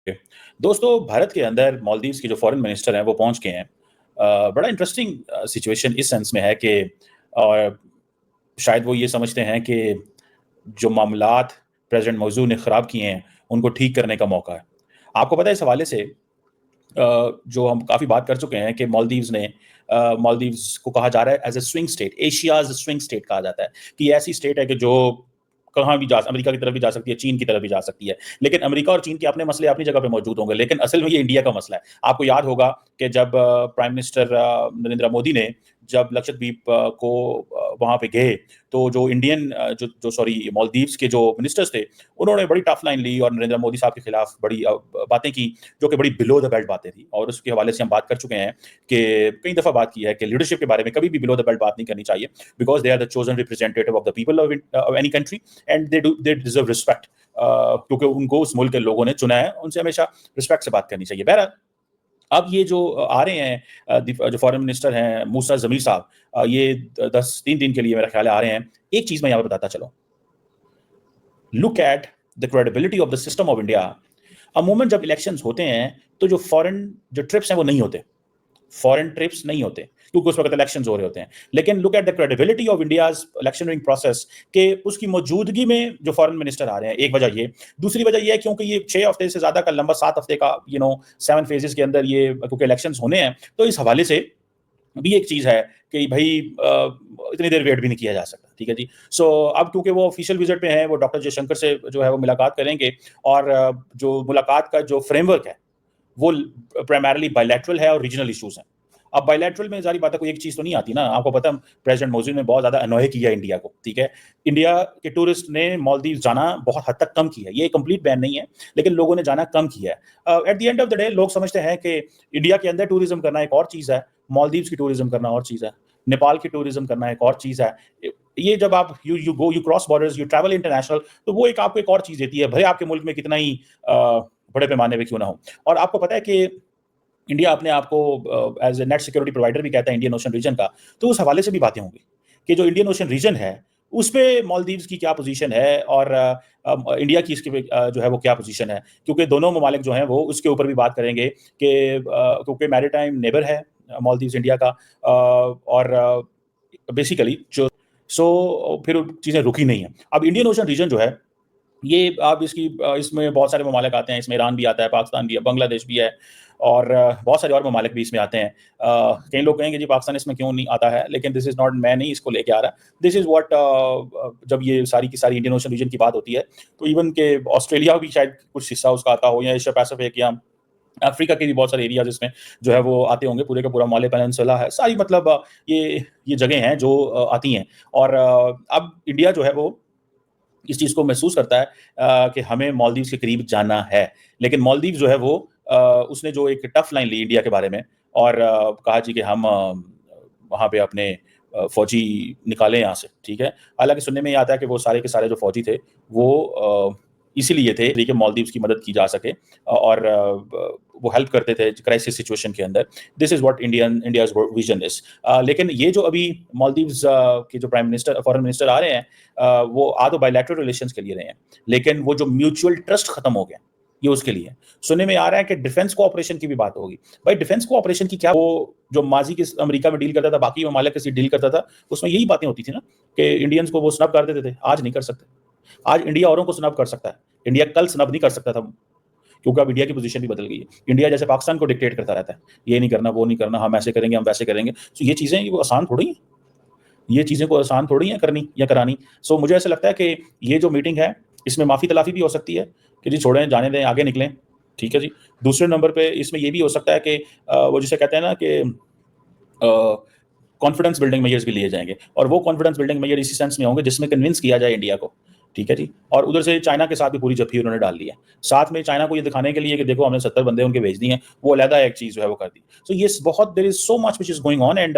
दोस्तों, भारत के अंदर मालदीव्स के जो फॉरेन मिनिस्टर हैं वो पहुंच गए हैं। बड़ा इंटरेस्टिंग सिचुएशन इस सेंस में है कि और शायद वो ये समझते हैं कि जो मामलात प्रेसिडेंट मौजूद ने ख़राब किए हैं उनको ठीक करने का मौका है। आपको पता है इस हवाले से जो हम काफ़ी बात कर चुके हैं कि मालदीव्स को कहा जा रहा है as a swing state, Asia's swing state कहा जाता है कि ये ऐसी स्टेट है कि जो कहाँ भी जा अमेरिका की तरफ भी जा सकती है, चीन की तरफ भी जा सकती है। लेकिन अमेरिका और चीन के अपने मसले अपनी जगह पे मौजूद होंगे, लेकिन असल में ये इंडिया का मसला है। आपको याद होगा कि जब प्राइम मिनिस्टर नरेंद्र मोदी ने जब लक्षद्वीप को वहाँ पे गए, तो जो इंडियन जो जो सॉरी मालदीव्स के जो मिनिस्टर्स थे, उन्होंने बड़ी टफ लाइन ली और नरेंद्र मोदी साहब के खिलाफ बड़ी बातें की, जो कि बड़ी बिलो द बेल्ट बातें थी। और उसके हवाले से हम बात कर चुके हैं कि कई दफ़ा बात की है कि लीडरशिप के बारे में कभी भी बिलो द बेल्ट बात नहीं करनी चाहिए, because they are the chosen representative of the people of any country and they deserve respect, क्योंकि उनको उस मुल्क के लोगों ने चुना है, उनसे हमेशा रिस्पेक्ट से बात करनी चाहिए। बहरहाल, अब ये जो आ रहे हैं जो फॉरेन मिनिस्टर हैं मूसा जमीर साहब, ये 3 दिन के लिए मेरा ख्याल है आ रहे हैं। एक चीज मैं यहाँ पे बताता चलो, look at the credibility of the system of India. अमूमन जब इलेक्शंस होते हैं तो जो फॉरेन जो ट्रिप्स हैं वो नहीं होते, फॉरेन ट्रिप्स नहीं होते, क्योंकि उस वक्त इलेक्शंस हो रहे होते हैं। लेकिन look at the credibility of India's electioneering process के उसकी मौजूदगी में जो फॉरेन मिनिस्टर आ रहे हैं, एक वजह ये। दूसरी वजह ये है क्योंकि ये 6 हफ्ते से ज्यादा का लंबा 7 हफ्ते का 7 फेजेस के अंदर ये क्योंकि इलेक्शंस होने हैं, तो इस हवाले से भी एक चीज है कि भाई इतनी देर वेट भी नहीं किया जा सकता। ठीक है जी। सो अब क्योंकि वो ऑफिशियल विजिट पे हैं, वो डॉक्टर जयशंकर से जो है वो मुलाकात करेंगे, और जो मुलाकात का जो फ्रेमवर्क है वो प्राइमरली बायलैटरल है और रीजनल इश्यूज हैं। अब बायलैटरल में जारी बात है, कोई एक चीज तो नहीं आती ना। आपको पता है प्रेसिडेंट मौजूद ने बहुत ज्यादा अनोय किया इंडिया को। ठीक है, इंडिया के टूरिस्ट ने मालदीव जाना बहुत हद तक कम किया है। ये कंप्लीट बैन नहीं है, लेकिन लोगों ने जाना कम किया है। At the end of the day लोग समझते हैं कि इंडिया के अंदर टूरिज्म करना एक और चीज है, मालदीव की टूरिज्म करना और चीज है, नेपाल की टूरिज्म करना एक और चीज है। ये जब आप you cross borders, you travel international, तो वो एक आपको एक और चीज देती है, भले आपके मुल्क में कितना ही बड़े पैमाने पे क्यों ना हो। और आपको पता है कि इंडिया अपने आप को as a net security provider भी कहता है इंडियन ओशन रीजन का, तो उस हवाले से भी बातें होंगी कि जो इंडियन ओशन रीजन है उस पे मालदीव्स की क्या पोजीशन है, और इंडिया की इसके जो है वो क्या पोजीशन है, क्योंकि दोनों ममालिक जो हैं वो उसके ऊपर भी बात करेंगे कि क्योंकि मैरीटाइम नेबर है मालदीव्स इंडिया का, और बेसिकली जो फिर चीज़ें रुकी नहीं है। अब इंडियन ओशन रीजन जो है ये आप इसमें बहुत सारे ममालिक आते हैं, इसमें ईरान भी आता है, पाकिस्तान भी है, बांग्लादेश भी है, और बहुत सारे और ममालिक भी इसमें आते हैं। कई लोग कहेंगे जी पाकिस्तान इसमें क्यों नहीं आता है, लेकिन दिस इज नॉट, मैं नहीं इसको लेके आ रहा। दिस इज व्हाट, जब ये सारी की सारी इंडियन ओशन रीजन की बात होती है, तो इवन के ऑस्ट्रेलिया भी शायद कुछ हिस्सा उसका आता हो, या एशिया पैसिफिक या अफ्रीका के भी बहुत सारे एरियाज इसमें जो है वो आते होंगे। पूरे का पूरा माले पेनिनसुला है, सारी मतलब ये जगह हैं जो आती हैं। और अब इंडिया जो है वो इस चीज़ को महसूस करता है कि हमें मालदीव्स के करीब जाना है। लेकिन मालदीव जो है वो उसने जो एक टफ लाइन ली इंडिया के बारे में, और कहा जी कि हम वहाँ पे अपने फौजी निकालें यहाँ से। ठीक है, हालांकि सुनने में ये आता है कि वो सारे के सारे जो फौजी थे वो इसीलिए थे कि मालदीव्स की मदद की जा सके, और वो हेल्प करते थे क्राइसिस सिचुएशन के अंदर। This is what India's vision is. लेकिन ये जो अभी मालदीव्स के जो प्राइम मिनिस्टर फॉरेन मिनिस्टर आ रहे हैं, वो आ तो बायलैटरल रिलेशंस के लिए रहे हैं, लेकिन वो जो म्यूचुअल ट्रस्ट खत्म हो गया ये उसके लिए। सुनने में आ रहा है कि डिफेंस कोऑपरेशन की भी बात होगी। भाई डिफेंस कोऑपरेशन की क्या, वो जो माजी के अमेरिका में डील करता था, बाकी ममालिक के साथ डील करता था, उसमें यही बातें होती थी ना कि इंडियंस को वो स्नब कर देते थे। आज नहीं कर सकते। आज इंडिया औरों को स्नब कर सकता है, इंडिया कल स्नब नहीं कर सकता था, क्योंकि अब इंडिया की पोजीशन भी बदल गई है। इंडिया जैसे पाकिस्तान को डिक्टेट करता रहता है, ये नहीं करना, वो नहीं करना, हम ऐसे करेंगे, हम वैसे करेंगे। तो ये चीज़ें वो आसान थोड़ी हैं, ये चीज़ें को आसान थोड़ी है करनी या करानी। सो मुझे ऐसा लगता है कि ये जो मीटिंग है इसमें माफ़ी तलाफ़ी भी हो सकती है कि जी छोड़ें, जाने दें, आगे निकलें। ठीक है जी। दूसरे नंबर पे इसमें ये भी हो सकता है कि वो जिसे कहते हैं ना कि कॉन्फिडेंस बिल्डिंग मेजर्स भी लिए जाएंगे, और वो कॉन्फिडेंस बिल्डिंग मेजर इसी सेंस में होंगे जिसमें कन्विंस किया जाए इंडिया को। ठीक है जी। और उधर से चाइना के साथ भी पूरी जफ्फी उन्होंने डाल दी है, साथ में चाइना को ये दिखाने के लिए कि देखो हमने 70 बंदे उनके भेज दिए हैं, वो अलहदा एक चीज़ जो है वो कर दी। सो ये बहुत, there is so much which is going on, and